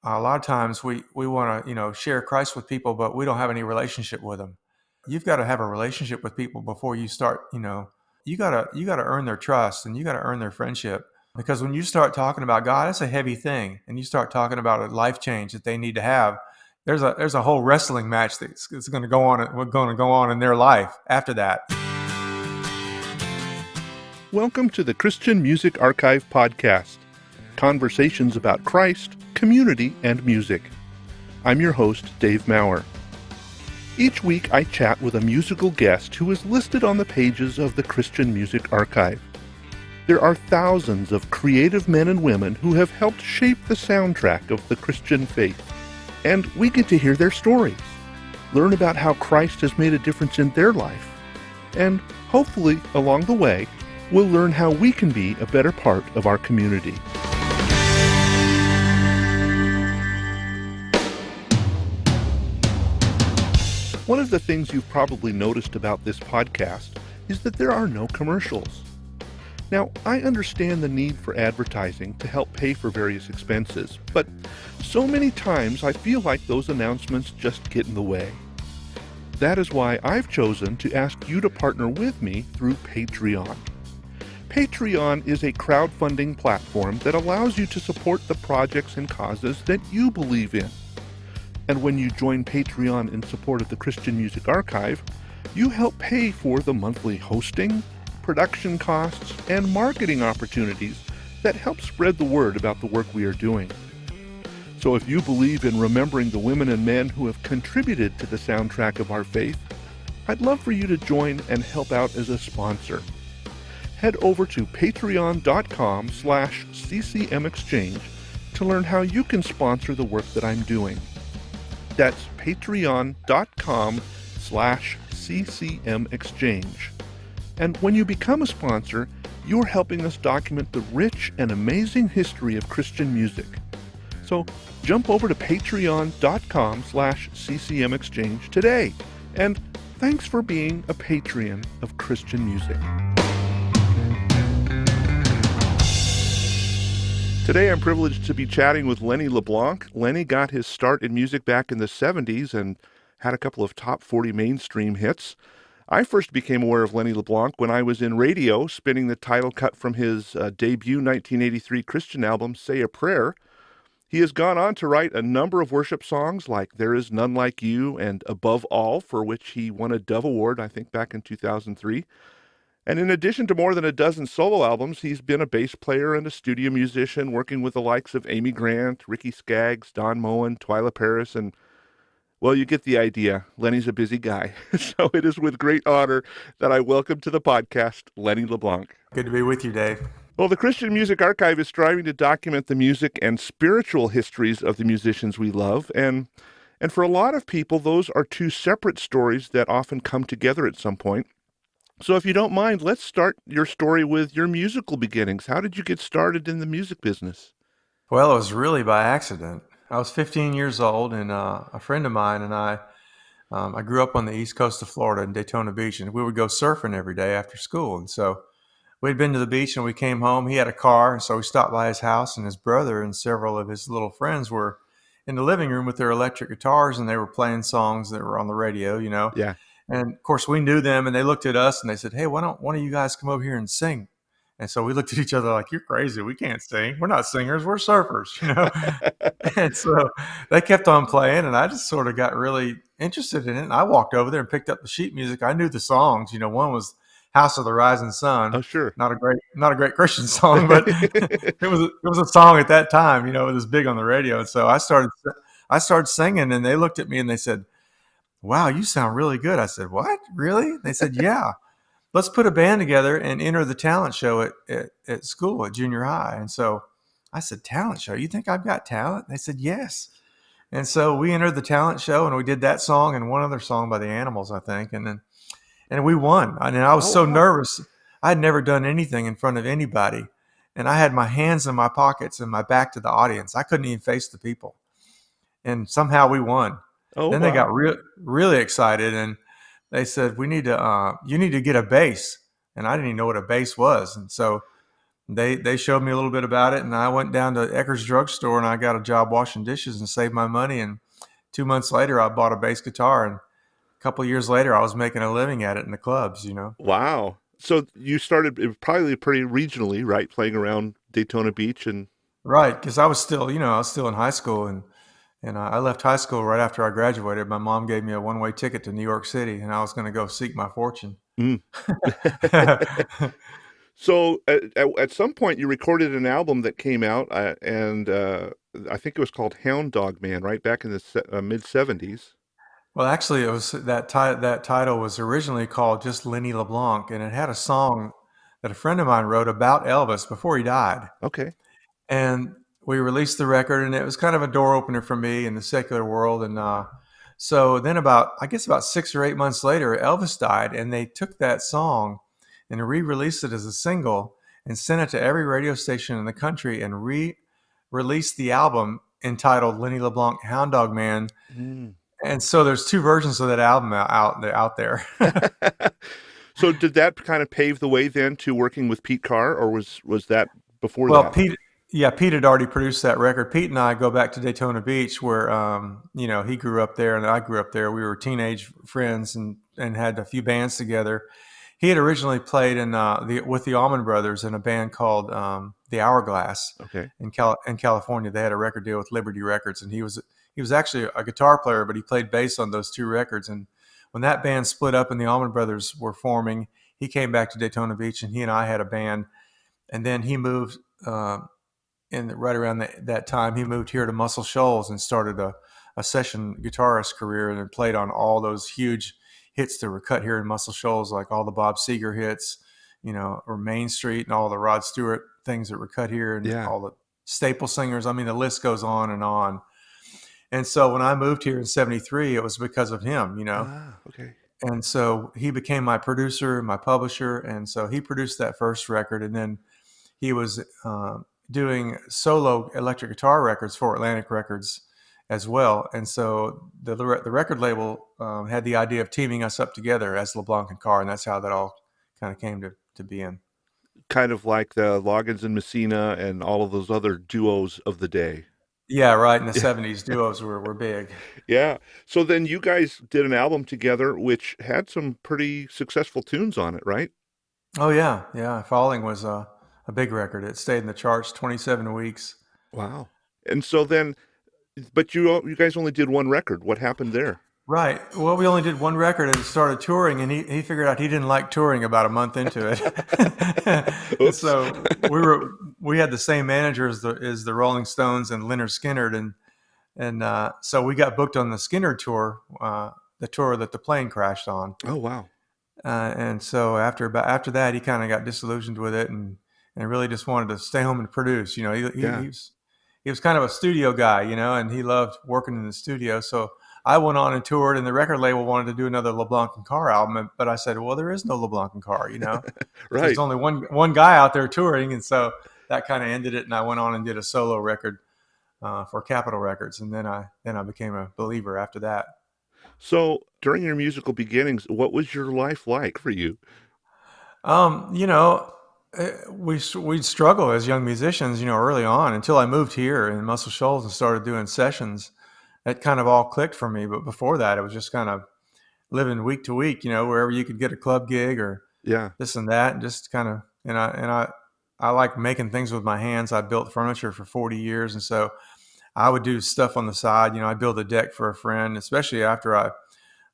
a lot of times we want to, share Christ with people, but we don't have any relationship with them. You've got to have a relationship with people before you start, you got to earn their trust and you got to earn their friendship. Because when you start talking about God, it's a heavy thing, and you start talking about a life change that they need to have. There's a whole wrestling match that's going to go on. Going to go on in their life after that. Welcome to the Christian Music Archive podcast. Conversations about Christ, community, and music. I'm your host, Dave Maurer. Each week I chat with a musical guest who is listed on the pages of the Christian Music Archive. There are thousands of creative men and women who have helped shape the soundtrack of the Christian faith. And we get to hear their stories, learn about how Christ has made a difference in their life, and hopefully, along the way, we'll learn how we can be a better part of our community. One of the things you've probably noticed about this podcast is that there are no commercials. Now, I understand the need for advertising to help pay for various expenses, but so many times I feel like those announcements just get in the way. That is why I've chosen to ask you to partner with me through Patreon. Patreon is a crowdfunding platform that allows you to support the projects and causes that you believe in. And when you join Patreon in support of the Christian Music Archive, you help pay for the monthly hosting, production costs, and marketing opportunities that help spread the word about the work we are doing. So if you believe in remembering the women and men who have contributed to the soundtrack of our faith, I'd love for you to join and help out as a sponsor. Head over to patreon.com/ccmexchange to learn how you can sponsor the work that I'm doing. That's patreon.com/ccmexchange. And when you become a sponsor, you're helping us document the rich and amazing history of Christian music. So jump over to patreon.com/ccmexchange today. And thanks for being a patron of Christian music. Today I'm privileged to be chatting with Lenny LeBlanc. Lenny got his start in music back in the 70s and had a couple of top 40 mainstream hits. I first became aware of Lenny LeBlanc when I was in radio spinning the title cut from his debut 1983 Christian album, Say a Prayer. He has gone on to write a number of worship songs like There Is None Like You and Above All, for which he won a Dove Award, I think, back in 2003. And in addition to more than a dozen solo albums, he's been a bass player and a studio musician, working with the likes of Amy Grant, Ricky Skaggs, Don Moen, Twila Paris, and, well, you get the idea. Lenny's a busy guy. So it is with great honor that I welcome to the podcast Lenny LeBlanc. Good to be with you, Dave. Well, the Christian Music Archive is striving to document the music and spiritual histories of the musicians we love, and for a lot of people, those are two separate stories that often come together at some point. So if you don't mind, let's start your story with your musical beginnings. How did you get started in the music business? Well, it was really by accident. I was 15 years old, and a friend of mine and I grew up on the east coast of Florida in Daytona Beach, and we would go surfing every day after school. And so we'd been to the beach and we came home. He had a car, and so we stopped by his house, and his brother and several of his little friends were in the living room with their electric guitars, and they were playing songs that were on the radio, Yeah. And of course we knew them, and they looked at us and they said, "Hey, why don't one of you guys come over here and sing?" And so we looked at each other like, "You're crazy. We can't sing. We're not singers. We're surfers," And so they kept on playing, and I just sort of got really interested in it. And I walked over there and picked up the sheet music. I knew the songs. One was "House of the Rising Sun." Oh, sure. Not a great Christian song, but it was a song at that time. It was big on the radio. And so I started singing, and they looked at me and they said, "Wow, you sound really good." I said, "What? Really?" They said, "Yeah. Let's put a band together and enter the talent show at school, at junior high." And so I said, "Talent show? You think I've got talent?" They said, "Yes." And so we entered the talent show, and we did that song and one other song by the Animals, I think. And we won. And I was so nervous. I had never done anything in front of anybody. And I had my hands in my pockets and my back to the audience. I couldn't even face the people. And somehow we won. Then they got really excited, and they said, you need to get a bass." And I didn't even know what a bass was. And so they showed me a little bit about it, and I went down to Ecker's drugstore and I got a job washing dishes and saved my money. And 2 months later, I bought a bass guitar, and a couple of years later, I was making a living at it in the clubs. Wow. So you started probably pretty regionally, right? Playing around Daytona Beach and Right, because I was still in high school, and I left high school right after I graduated. My mom gave me a one-way ticket to New York City, and I was going to go seek my fortune. mm. So at some point you recorded an album that came out, and I think it was called Hound Dog Man, right back in the mid '70s. Well, actually, it was that title was originally called just Lenny LeBlanc, and it had a song that a friend of mine wrote about Elvis before he died. Okay. And we released the record, and it was kind of a door opener for me in the secular world. And so then, I guess about 6 or 8 months later, Elvis died, and they took that song and re-released it as a single and sent it to every radio station in the country and re-released the album entitled Lenny LeBlanc Hound Dog Man. Mm. And so there's two versions of that album out there. So did that kind of pave the way then to working with Pete Carr, or was that before Well, that? Pete had already produced that record. Pete and I go back to Daytona Beach, where he grew up there and I grew up there. We were teenage friends and had a few bands together. He had originally played with the Allman Brothers in a band called the Hourglass Okay. in California. They had a record deal with Liberty Records, and he was actually a guitar player, but he played bass on those two records. And when that band split up and the Allman Brothers were forming, he came back to Daytona Beach, and he and I had a band. And then he moved. Right around that time, he moved here to Muscle Shoals and started a session guitarist career and played on all those huge hits that were cut here in Muscle Shoals, like all the Bob Seger hits, or Main Street and all the Rod Stewart things that were cut here and Yeah. all the staple singers. I mean, the list goes on and on. And so when I moved here in '73, it was because of him. Ah, okay. And so he became my producer, my publisher. And so he produced that first record. And then he was doing solo electric guitar records for Atlantic Records as well. And so the record label had the idea of teaming us up together as LeBlanc and Carr, and that's how that all kind of came to be in. Kind of like the Loggins and Messina and all of those other duos of the day. Yeah, right. In the '70s, duos were big. Yeah. So then you guys did an album together, which had some pretty successful tunes on it, right? Oh yeah, yeah. Falling was a big record. It stayed in the charts 27 weeks. Wow. And so then, but you guys only did one record. What happened there? Right. Well, we only did one record and started touring, and he figured out he didn't like touring about a month into it. And Oops. so we had the same manager as the Rolling Stones and Leonard Skinner, and so we got booked on the Skinner tour, the tour that the plane crashed on. Oh, wow. And so after that, he kind of got disillusioned with it and really just wanted to stay home and produce. Yeah. He was kind of a studio guy, and he loved working in the studio. So I went on and toured, and the record label wanted to do another LeBlanc and Carr album, but I said, well, there is no LeBlanc and Carr. There's Right. only one guy out there touring, and so that kind of ended it. And I went on and did a solo record for Capitol Records, and then I became a believer after that. So during your musical beginnings, what was your life like for you? Um, you know, we'd struggle as young musicians, early on until I moved here in Muscle Shoals and started doing sessions. It kind of all clicked for me. But before that, it was just kind of living week to week, wherever you could get a club gig or Yeah. this and that, and just kind of, I like making things with my hands. I built furniture for 40 years. And so I would do stuff on the side. I build a deck for a friend, especially after I,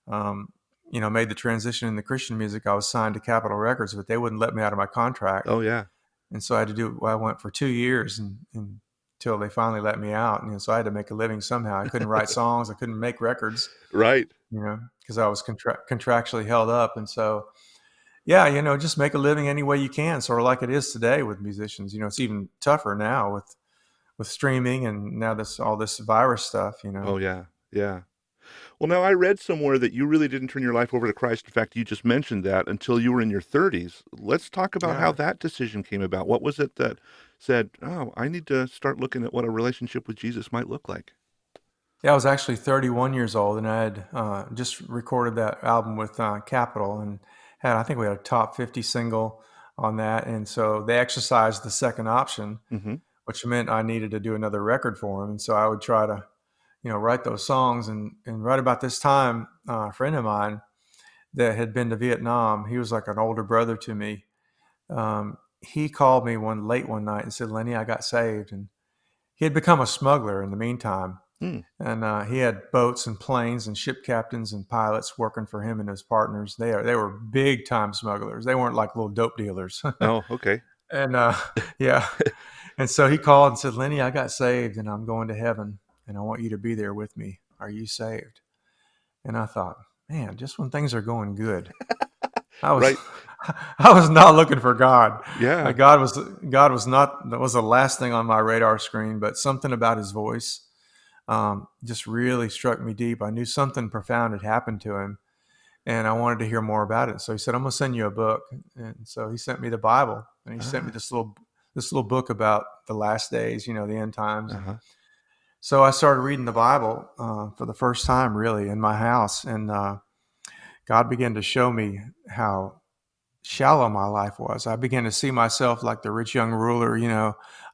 um, made the transition in the Christian music. I was signed to Capitol Records, but they wouldn't let me out of my contract. Oh, yeah. And so I went for 2 years until they finally let me out. And so I had to make a living somehow. I couldn't write songs. I couldn't make records, Right. because I was contractually held up. And so, yeah, just make a living any way you can, sort of like it is today with musicians. It's even tougher now with streaming and now all this virus stuff. Oh, yeah. Yeah. Well, now I read somewhere that you really didn't turn your life over to Christ. In fact, you just mentioned that until you were in your 30s. Let's talk about how Yeah. that decision came about. What was it that said, "Oh, I need to start looking at what a relationship with Jesus might look like"? Yeah, I was actually 31 years old, and I had just recorded that album with Capitol, and I think we had a top 50 single. on that. And so they exercised the second option, Mm-hmm. which meant I needed to do another record for them. And so I would try to, write those songs. And right about this time, a friend of mine that had been to Vietnam, he was like an older brother to me. He called me late one night and said, "Lenny, I got saved." And he had become a smuggler in the meantime. Mm. And he had boats and planes and ship captains and pilots working for him and his partners. They were big time smugglers. They weren't like little dope dealers. Oh, okay. And yeah. And so he called and said, "Lenny, I got saved and I'm going to heaven and I want you to be there with me. Are you saved?" And I thought, man, just when things are going good, I was Right. I was not looking for God. Yeah. God was not, that was the last thing on my radar screen, but something about his voice just really struck me deep. I knew something profound had happened to him, and I wanted to hear more about it. So he said, "I'm going to send you a book." And so he sent me the Bible, and he sent me this little book about the last days, the end times. And Uh-huh. so I started reading the Bible for the first time, really, in my house, and God began to show me how shallow my life was. I began to see myself like the rich young ruler.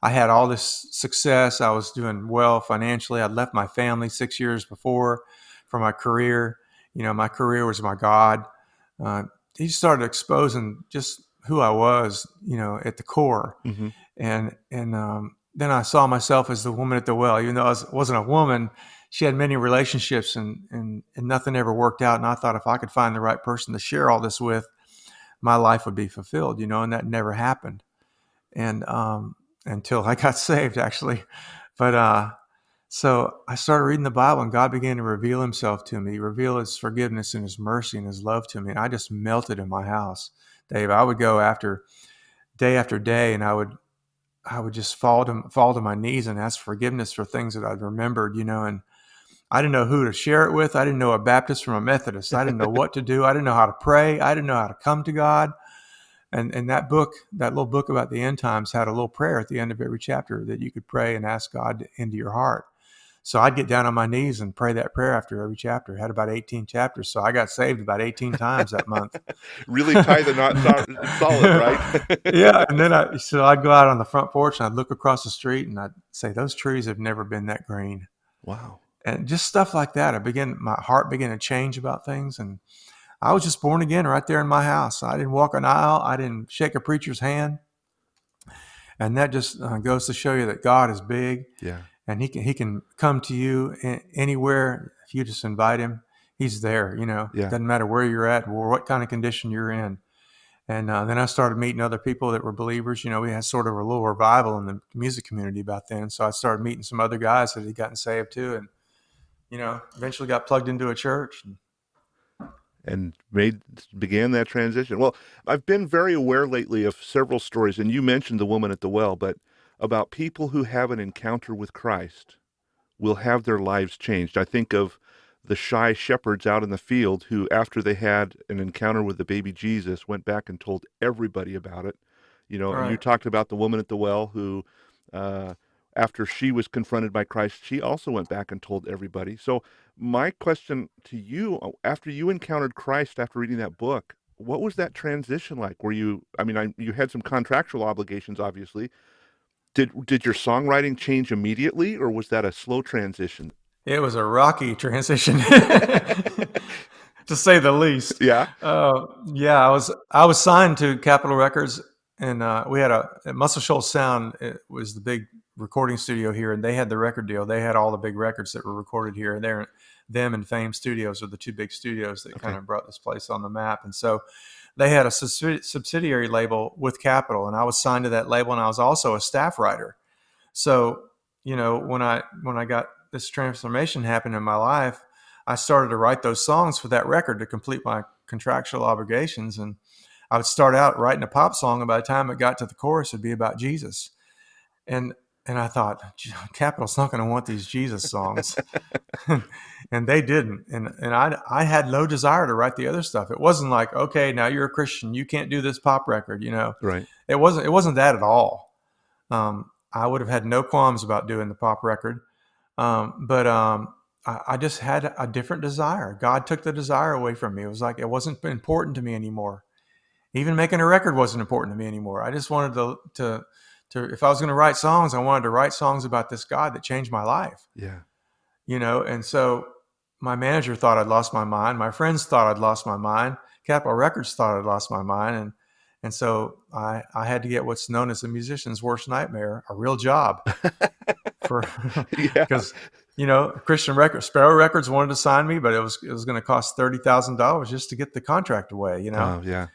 I had all this success. I was doing well financially. I'd left my family 6 years before for my career. My career was my God. He started exposing just who I was, at the core. Mm-hmm. And then I saw myself as the woman at the well. Even though I wasn't a woman, she had many relationships, and nothing ever worked out. And I thought if I could find the right person to share all this with, my life would be fulfilled, and that never happened. And until I got saved, actually. But so I started reading the Bible, and God began to reveal himself to me, reveal his forgiveness and his mercy and his love to me. And I just melted in my house, Dave. I would go after day, and I would just fall to my knees and ask forgiveness for things that I'd remembered, and I didn't know who to share it with. I didn't know a Baptist from a Methodist. I didn't know what to do. I didn't know how to pray. I didn't know how to come to God. And that little book about the end times, had a little prayer at the end of every chapter that you could pray and ask God into your heart. So I'd get down on my knees and pray that prayer after every chapter. It had about 18 chapters. So I got saved about 18 times that month. Really tie the knot solid, right? Yeah. And then I'd go out on the front porch and I'd look across the street and I'd say, those trees have never been that green. Wow. And just stuff like that. My heart began to change about things. And I was just born again right there in my house. I didn't walk an aisle. I didn't shake a preacher's hand. And that just goes to show you that God is big. Yeah. And he can come to you anywhere. If you just invite him, he's there. Yeah. Doesn't matter where you're at or what kind of condition you're in. And then I started meeting other people that were believers. We had sort of a little revival in the music community about then. So I started meeting some other guys that had gotten saved too. And, eventually got plugged into a church. And began that transition. Well, I've been very aware lately of several stories, and you mentioned the woman at the well, but about people who have an encounter with Christ will have their lives changed. I think of the shy shepherds out in the field who, after they had an encounter with the baby Jesus, went back and told everybody about it. And you Right. talked about the woman at the well who, uh, after she was confronted by Christ, she also went back and told everybody. So my question to you, after you encountered Christ after reading that book, what was that transition like? You had some contractual obligations, obviously. Did your songwriting change immediately, or was that a slow transition? It was a rocky transition, to say the least. Yeah. Yeah, I was signed to Capitol Records, and we had at Muscle Shoals Sound. It was the big recording studio here, and they had the record deal. They had all the big records that were recorded here. Them and Fame Studios are the two big studios that kind of brought this place on the map. And so they had a subsidiary label with Capitol, and I was signed to that label, and I was also a staff writer. So, when I got this transformation happen in my life, I started to write those songs for that record to complete my contractual obligations. And I would start out writing a pop song, and by the time it got to the chorus, it'd be about Jesus. And I thought, Capitol's not going to want these Jesus songs. And they didn't. And I had no desire to write the other stuff. It wasn't like, okay, now you're a Christian, you can't do this pop record, Right. It wasn't that at all. I would have had no qualms about doing the pop record. But I just had a different desire. God took the desire away from me. It was like it wasn't important to me anymore. Even making a record wasn't important to me anymore. I just wanted to if I was going to write songs, I wanted to write songs about this God that changed my life, Yeah. and so my manager thought I'd lost my mind. My friends thought I'd lost my mind. Capitol Records thought I'd lost my mind. And so I had to get what's known as a musician's worst nightmare, a real job for, Yeah. because, Christian Records, Sparrow Records wanted to sign me, but it was going to cost $30,000 just to get the contract away. Oh, yeah.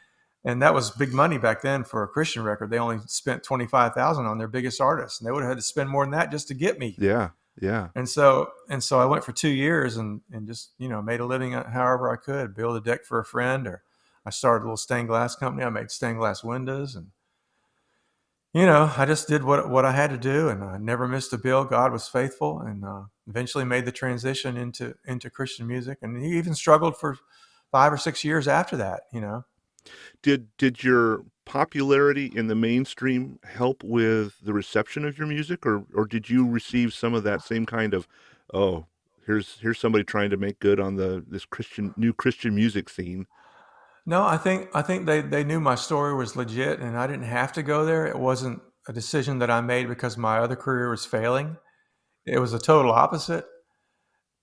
And that was big money back then for a Christian record. They only spent $25,000 on their biggest artists, and they would have had to spend more than that just to get me. Yeah. Yeah. And so I went for 2 years and just made a living however I could. Build a deck for a friend, or I started a little stained glass company. I made stained glass windows, and I just did what I had to do, and I never missed a bill. God was faithful, and eventually made the transition into Christian music. And he even struggled for 5 or 6 years after that. Did your popularity in the mainstream help with the reception of your music, or did you receive some of that same kind of, oh, here's somebody trying to make good on this new Christian music scene? No, I think they knew my story was legit, and I didn't have to go there. It wasn't a decision that I made because my other career was failing. It was a total opposite.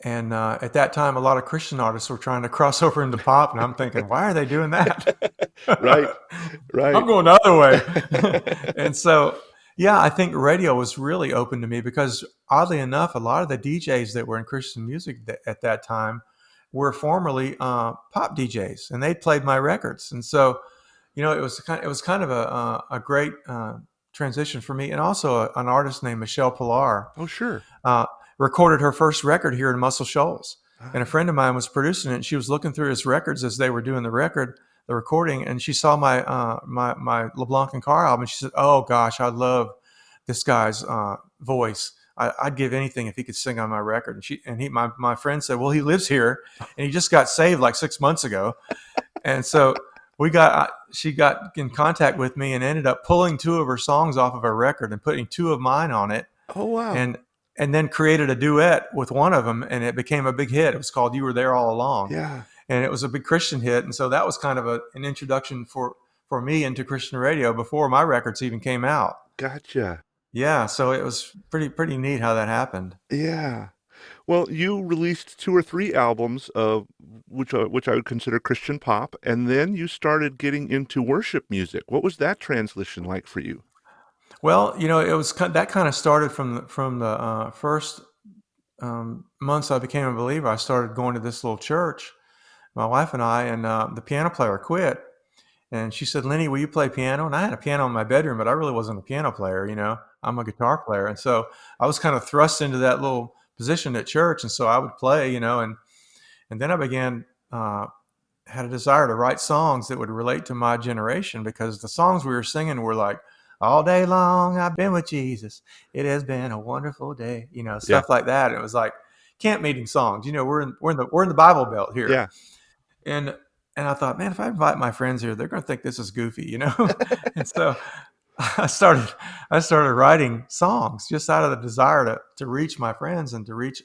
And at that time, a lot of Christian artists were trying to cross over into pop, and I'm thinking, why are they doing that? Right. I'm Right. going the other way. And so, yeah, I think radio was really open to me because, oddly enough, a lot of the DJs that were in Christian music at that time were formerly pop DJs, and they played my records. And so, it was kind of a great transition for me. And also an artist named Michelle Pilar Oh, sure. uh, recorded her first record here in Muscle Shoals. And a Ah, friend of mine was producing it. And she was looking through his records as they were doing the recording, and she saw my LeBlanc and Carr album. And she said, "Oh gosh, I love this guy's voice. I'd give anything if he could sing on my record." My friend said, "Well, he lives here, and he just got saved like 6 months ago." And so she got in contact with me and ended up pulling two of her songs off of her record and putting two of mine on it, oh, wow. and and then created a duet with one of them, and it became a big hit. It was called "You Were There All Along," Yeah. and it was a big Christian hit. And so that was kind of an introduction for me into Christian radio before my records even came out. Gotcha. Yeah, so it was pretty neat how that happened. Yeah. Well, you released two or three albums of which I would consider Christian pop, and then you started getting into worship music. What was that transition like for you? Well, it was that kind of started from the first months I became a believer. I started going to this little church, my wife and I, and the piano player quit. And she said, "Lenny, will you play piano?" And I had a piano in my bedroom, but I really wasn't a piano player. I'm a guitar player. And so I was kind of thrust into that little position at church. And so I would play, and then I began, had a desire to write songs that would relate to my generation, because the songs we were singing were like, "All day long, I've been with Jesus. It has been a wonderful day," Yeah. stuff like that. It was like camp meeting songs. We're in the Bible Belt here. Yeah. And I thought, man, if I invite my friends here, they're going to think this is goofy. And so I started I started writing songs just out of the desire to reach my friends and to reach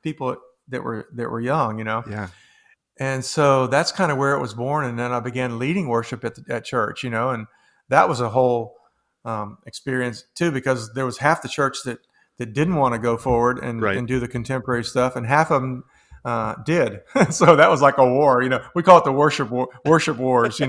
people that were young. Yeah. And so that's kind of where it was born. And then I began leading worship at church, and that was a whole experience too, because there was half the church that didn't want to go forward and, Right. and do the contemporary stuff, and half of them did. So that was like a war. We call it the worship wars.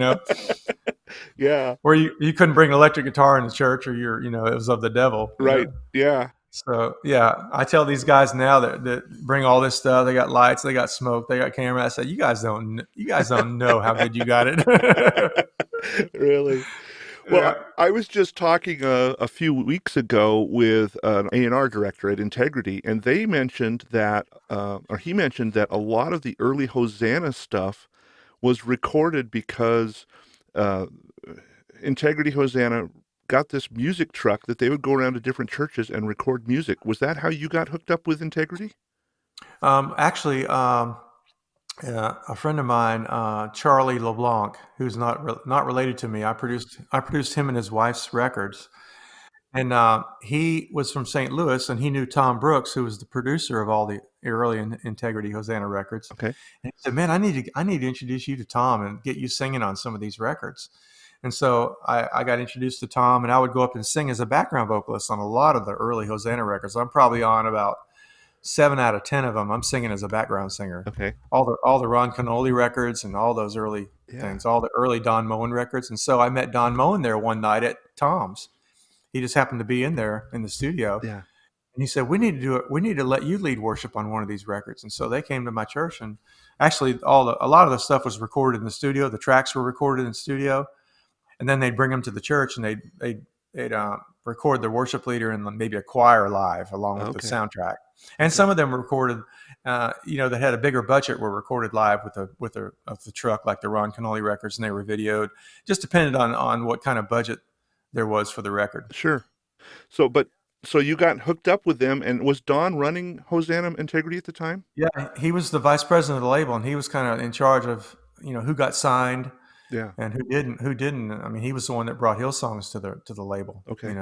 Yeah. Where you couldn't bring an electric guitar in the church, or it was of the devil. Right. Yeah. So yeah, I tell these guys now that bring all this stuff. They got lights, they got smoke, they got camera. I said, you guys don't know how good you got it. Really. Well, Yeah. I was just talking a few weeks ago with an A&R director at Integrity, and they mentioned that, or he mentioned that a lot of the early Hosanna stuff was recorded because uh, Integrity Hosanna got this music truck that they would go around to different churches and record music. Was that how you got hooked up with Integrity? Actually, yeah, a friend of mine, Charlie LeBlanc, who's not related to me. I produced him and his wife's records, And he was from St. Louis, and he knew Tom Brooks, who was the producer of all the early Integrity Hosanna records. Okay. And he said, "Man, I need to introduce you to Tom and get you singing on some of these records." And so I got introduced to Tom, and I would go up and sing as a background vocalist on a lot of the early Hosanna records. I'm probably on about 7 out of 10 of them. I'm singing as a background singer. Okay. All the Ron Canoli records and all those early Yeah. things, all the early Don Moen records. And so I met Don Moen there one night at Tom's. He just happened to be in there in the studio, Yeah. and he said, "We need to do it. We need to let you lead worship on one of these records." And so they came to my church, and actually, a lot of the stuff was recorded in the studio. The tracks were recorded in the studio, and then they'd bring them to the church, and they'd record the worship leader and maybe a choir live along with the Okay. soundtrack. And Okay. some of them were recorded, that had a bigger budget, were recorded live with the truck, like the Ron Canoli records, and they were videoed. Just depended on what kind of budget there was for the record. Sure. So, so you got hooked up with them, and was Don running Hosanna Integrity at the time? Yeah, he was the vice president of the label, and he was kind of in charge of who got signed Yeah. and who didn't. Who didn't? I mean, he was the one that brought Hillsongs to the label. Okay.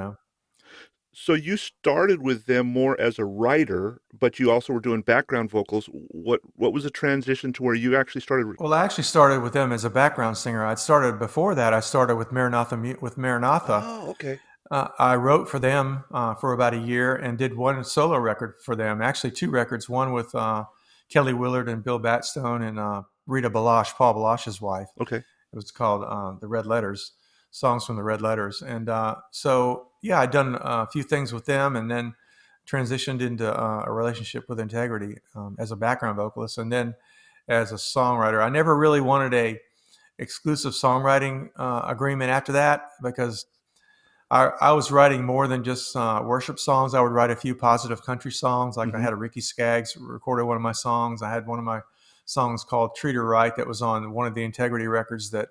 So you started with them more as a writer, but you also were doing background vocals. What was the transition to where you actually started? Well, I actually started with them as a background singer. I'd started before that. I started with Maranatha. Oh, okay. I wrote for them for about a year and did one solo record for them. Actually, two records. One with Kelly Willard and Bill Batstone and Rita Balash, Paul Balash's wife. Okay. It was called The Red Letters, Songs from the Red Letters. And so, yeah, I'd done a few things with them and then transitioned into a relationship with Integrity as a background vocalist. And then as a songwriter, I never really wanted a exclusive songwriting agreement after that because I was writing more than just worship songs. I would write a few positive country songs. Like I Mm-hmm. had a Ricky Skaggs recorded one of my songs. I had one of my songs called Treat Her Right that was on one of the Integrity records that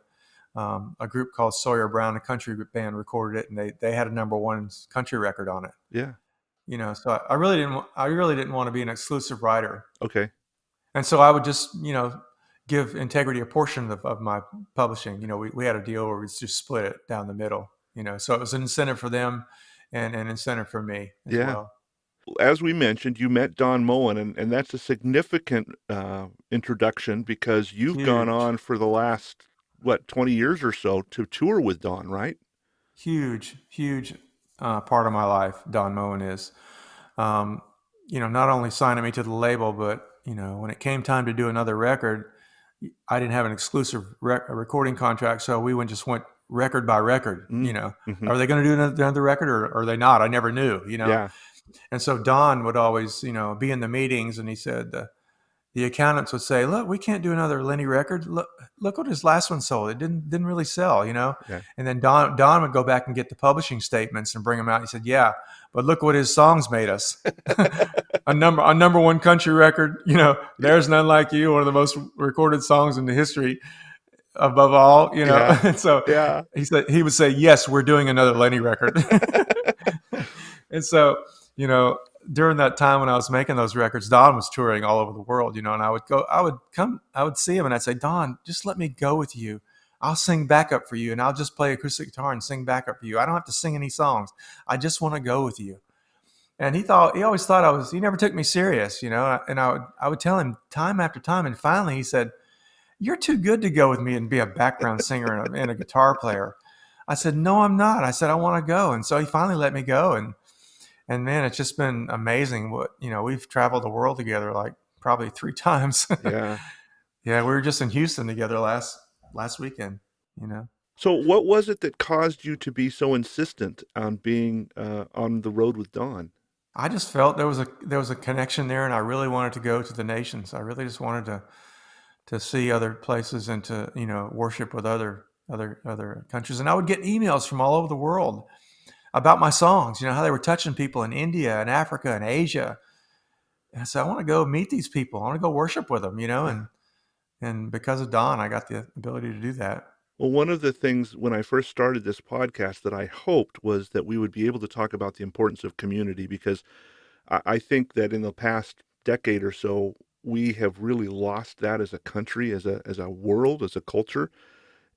a group called Sawyer Brown, a country band, recorded it, and they had a #1 country record on it. Yeah. So I really didn't want to be an exclusive writer, Okay. and so I would just give Integrity a portion of my publishing. We had a deal where we just split it down the middle. So it was an incentive for them and an incentive for me as Yeah. well. As we mentioned, you met Don Moen, and that's a significant introduction because you've gone Huge, on for the last, what, 20 years or so to tour with Don, right? huge part of my life. Don Moen is, um, not only signing me to the label, but when it came time to do another record, I didn't have an exclusive recording contract, so we just went record by record. Mm. Mm-hmm. Are they going to do another record or are they not? I never knew. Yeah. And so Don would always, be in the meetings, and he said the accountants would say, "Look, we can't do another Lenny record. Look what his last one sold. It didn't really sell." Yeah. And then Don would go back and get the publishing statements and bring them out. He said, "Yeah, but look what his songs made us. a #1 country record. There's None Like You, one of the most recorded songs in the history. Above all, Yeah. And so Yeah. he would say, "Yes, we're doing another Lenny record." And so, during that time when I was making those records, Don was touring all over the world, and I would see him and I'd say, "Don, just let me go with you. I'll sing backup for you and I'll just play acoustic guitar and sing backup for you. I don't have to sing any songs. I just want to go with you." And he always thought he never took me serious, and I would tell him time after time. And finally he said, "You're too good to go with me and be a background singer and a guitar player." I said, "No, I'm not." I said, "I want to go." And so he finally let me go. And man, it's just been amazing we've traveled the world together like probably 3 times. Yeah. Yeah, we were just in Houston together last weekend, you know. So, what was it that caused you to be so insistent on being on the road with Don? I just felt there was a connection there, and I really wanted to go to the nations. I really just wanted to see other places and to worship with other countries. And I would get emails from all over the world about my songs. How they were touching people in India and Africa and Asia. And I said, I want to go meet these people. I want to go worship with them. Yeah. And because of Don, I got the ability to do that. Well, one of the things when I first started this podcast that I hoped was that we would be able to talk about the importance of community because I think that in the past decade or so, we have really lost that as a country, as a world, as a culture.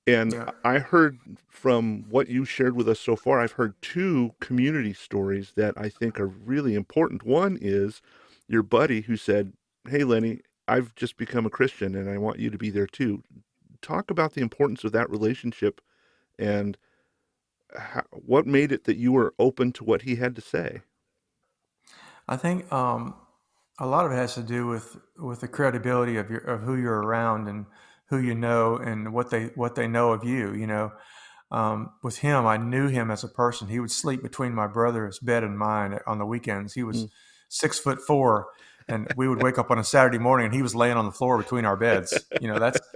And Yeah. I heard from what you shared with us so far, I've heard two community stories that I think are really important. One is your buddy who said, "Hey, Lenny, I've just become a Christian and I want you to be there too." Talk about the importance of that relationship and what made it that you were open to what he had to say. I think a lot of it has to do with the credibility of who you're around and who you know and what they know of you. With him, I knew him as a person. He would sleep between my brother's bed and mine on the weekends. He was Mm. 6'4", and we would wake up on a Saturday morning and he was laying on the floor between our beds.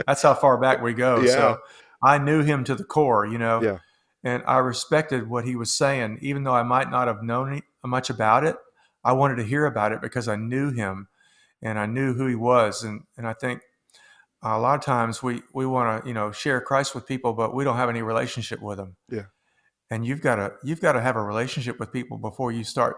That's how far back we go. Yeah, So I knew him to the core. yeah, And I respected what he was saying, even though I might not have known much about it. I wanted to hear about it because I knew him and I knew who he was. And I think a lot of times we want to share Christ with people, but we don't have any relationship with them. yeah. And you've got to have a relationship with people before you start.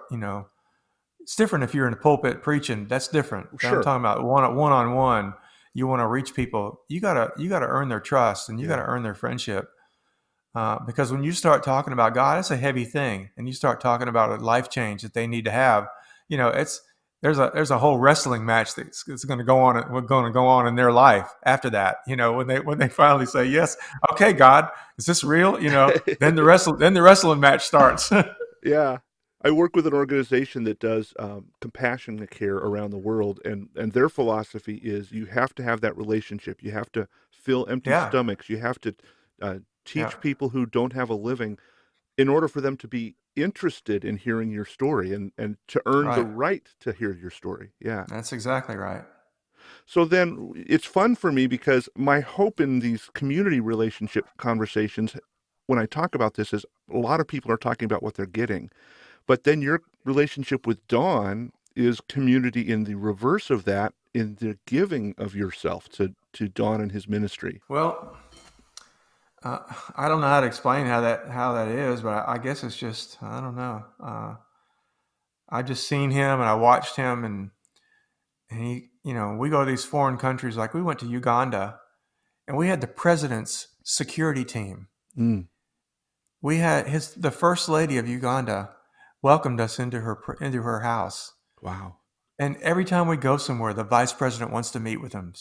It's different if you're in the pulpit preaching. That's different. I'm Sure. talking about one on one. You want to reach people. You gotta earn their trust and you got Yeah, to earn their friendship. Because when you start talking about God, it's a heavy thing, and you start talking about a life change that they need to have. It's there's a whole wrestling match that's going to go on. Going to go on in their life after that. When they finally say yes, okay, God, is this real? Then the wrestling match starts. yeah. I work with an organization that does compassion care around the world, and their philosophy is you have to have that relationship. You have to fill empty Yeah, stomachs. You have to yeah, teach people who don't have a living in order for them to be interested in hearing your story and to earn the right. right to hear your story. Yeah. That's exactly right. So then it's fun for me because my hope in these community relationship conversations, when I talk about this, is a lot of people are talking about what they're getting. But then your relationship with Dawn is community in the reverse of that, in the giving of yourself to Dawn and his ministry. Well, uh, I don't know how to explain how that is, but I guess it's just I don't know. I just seen him and I watched him and he, we go to these foreign countries. Like we went to Uganda and we had the president's security team. Mm, We had the first lady of Uganda welcomed us into her house. wow. And every time we go somewhere, the vice president wants to meet with him.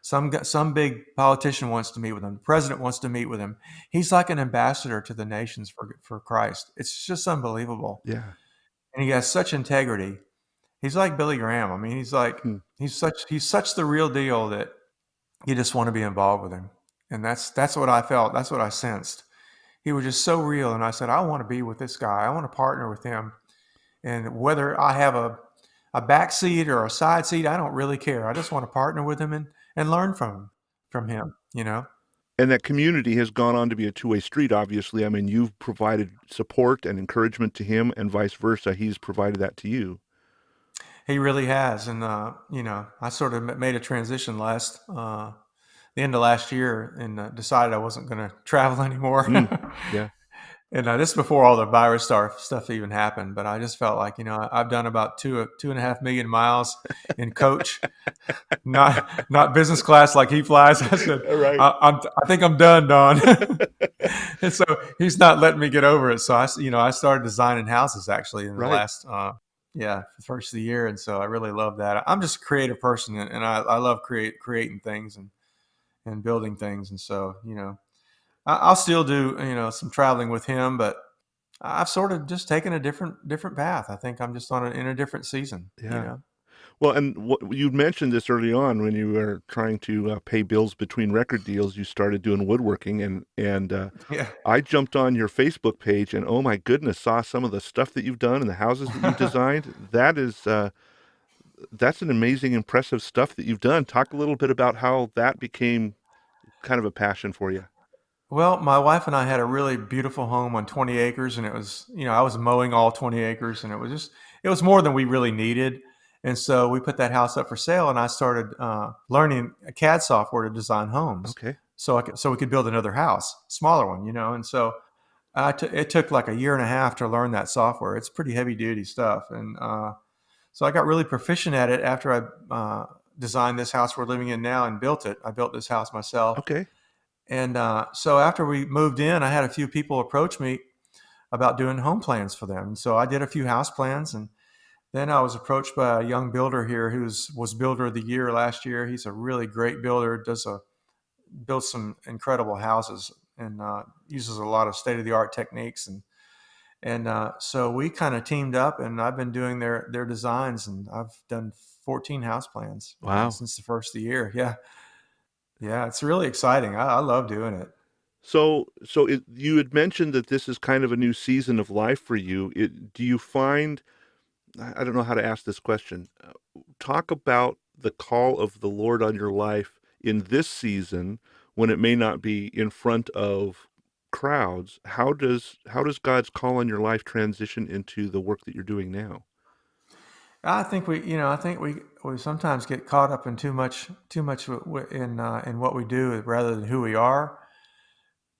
Some big politician wants to meet with him. The president wants to meet with him. He's like an ambassador to the nations for Christ. It's just unbelievable. Yeah. And he has such integrity. He's like Billy Graham. I mean, Hmm. he's such the real deal that you just want to be involved with him. And that's what I felt. That's what I sensed. He was just so real. And I said, I want to be with this guy. I want to partner with him. And whether I have a back seat or a side seat, I don't really care. I just want to partner with him and learn from him. And that community has gone on to be a two-way street, obviously. I mean, you've provided support and encouragement to him, and vice versa. He's provided that to you. He really has. And, I sort of made a transition the end of last year and decided I wasn't going to travel anymore. Mm, yeah, And this is before all the virus stuff even happened. But I just felt like, I've done about 2.5 million miles in coach, not business class like he flies. I said, right, I think I'm done, Don. And so he's not letting me get over it. So I started designing houses actually in the right. last, first of the year. And so I really love that. I'm just a creative person and I love creating things and building things. And so, I'll still do, some traveling with him, but I've sort of just taken a different path. I think I'm just in a different season. Yeah. Well, and you mentioned this early on when you were trying to pay bills between record deals. You started doing woodworking, and Yeah. I jumped on your Facebook page, and oh my goodness, saw some of the stuff that you've done and the houses that you've designed. That's an amazing, impressive stuff that you've done. Talk a little bit about how that became kind of a passion for you. Well, my wife and I had a really beautiful home on 20 acres, and it was, I was mowing all 20 acres, and it was more than we really needed. And so we put that house up for sale, and I started learning CAD software to design homes, Okay. so we could build another house, smaller one. And so it took like a year and a half to learn that software. It's pretty heavy duty stuff, and so I got really proficient at it after I designed this house we're living in now and built it. I built this house myself, Okay. And so after we moved in, I had a few people approach me about doing home plans for them. And so I did a few house plans, and then I was approached by a young builder here who was builder of the year last year. He's a really great builder, builds some incredible houses, and uses a lot of state of the art techniques. And so we kind of teamed up, and I've been doing their designs, and I've done 14 house plans Wow. since the first of the year. Yeah, yeah, it's really exciting. I love doing it. You had mentioned that this is kind of a new season of life for you. Do you find, I don't know how to ask this question. Talk about the call of the Lord on your life in this season when it may not be in front of crowds. How does God's call on your life transition into the work that you're doing now? I think we sometimes get caught up in too much in what we do rather than who we are.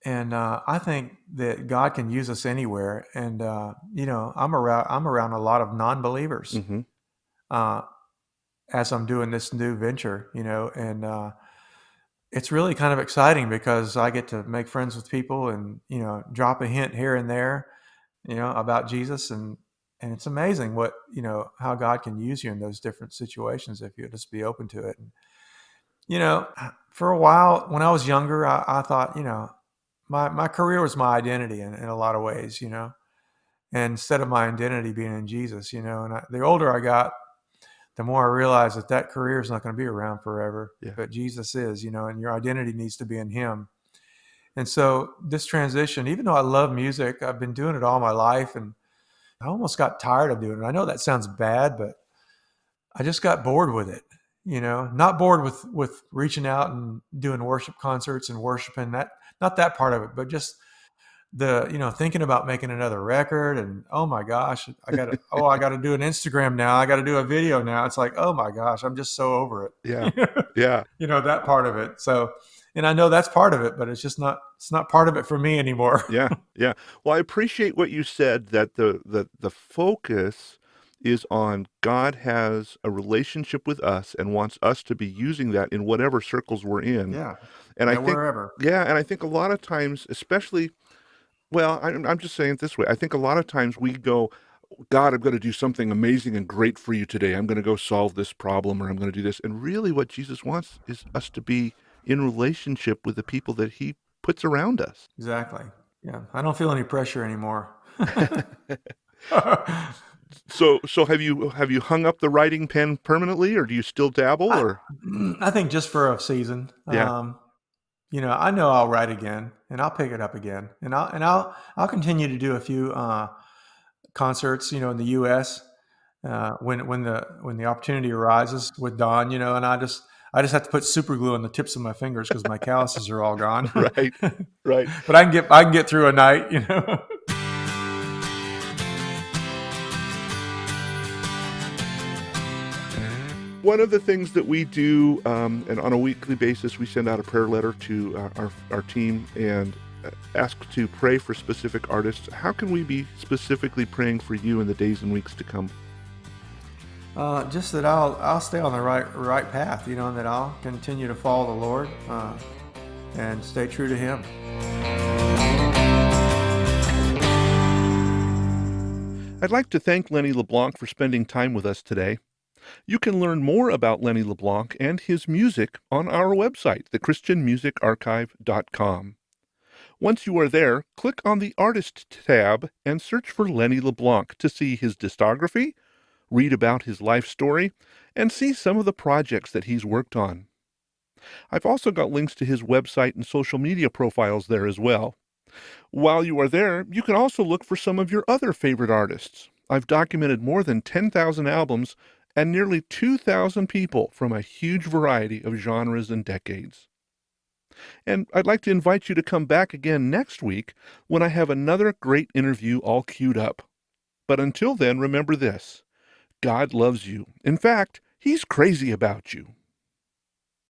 And I think that God can use us anywhere. And I'm around a lot of non-believers Mm-hmm. uh, as I'm doing this new venture. And it's really kind of exciting because I get to make friends with people, and drop a hint here and there, about Jesus. And it's amazing how God can use you in those different situations if you just be open to it. And, for a while when I was younger, I thought, my career was my identity in a lot of ways, and instead of my identity being in Jesus, and the older I got, the more I realized that career is not going to be around forever, Yeah. but Jesus is, and your identity needs to be in him. And so this transition, even though I love music, I've been doing it all my life, and I almost got tired of doing it. I know that sounds bad, but I just got bored with it. Not bored with reaching out and doing worship concerts and worshiping, that, not that part of it, but just the thinking about making another record. And oh my gosh, I got to do an Instagram now, I got to do a video now. It's like, oh my gosh, I'm just so over Yeah. it. Yeah. That part of it. So, and I know that's part of it, but it's not part of it for me anymore. Yeah, yeah. Well, I appreciate what you said, that the focus is on God has a relationship with us and wants us to be using that in whatever circles we're in. Yeah, And I yeah, think, wherever. yeah, and I think a lot of times, especially, well, I'm just saying it this way. I think a lot of times we go, God, I'm going to do something amazing and great for you today. I'm going to go solve this problem, or I'm going to do this. And really what Jesus wants is us to be in relationship with the people that he puts around us. Exactly. Yeah, I don't feel any pressure anymore. So have you hung up the writing pen permanently, or do you still dabble, I, or? I think just for a season. Yeah. I know I'll write again, and I'll pick it up again, and I'll continue to do a few concerts, in the U.S. When the opportunity arises with Don, and I just have to put super glue on the tips of my fingers because my calluses are all gone. Right. Right. But I can get through a night. One of the things that we do, and on a weekly basis, we send out a prayer letter to our team and ask to pray for specific artists. How can we be specifically praying for you in the days and weeks to come? Just that I'll stay on the right path, and that I'll continue to follow the Lord and stay true to Him. I'd like to thank Lenny LeBlanc for spending time with us today. You can learn more about Lenny LeBlanc and his music on our website, thechristianmusicarchive.com. Once you are there, click on the Artist tab and search for Lenny LeBlanc to see his discography, read about his life story, and see some of the projects that he's worked on. I've also got links to his website and social media profiles there as well. While you are there, you can also look for some of your other favorite artists. I've documented more than 10,000 albums and nearly 2,000 people from a huge variety of genres and decades. And I'd like to invite you to come back again next week when I have another great interview all queued up. But until then, remember this: God loves you. In fact, He's crazy about you.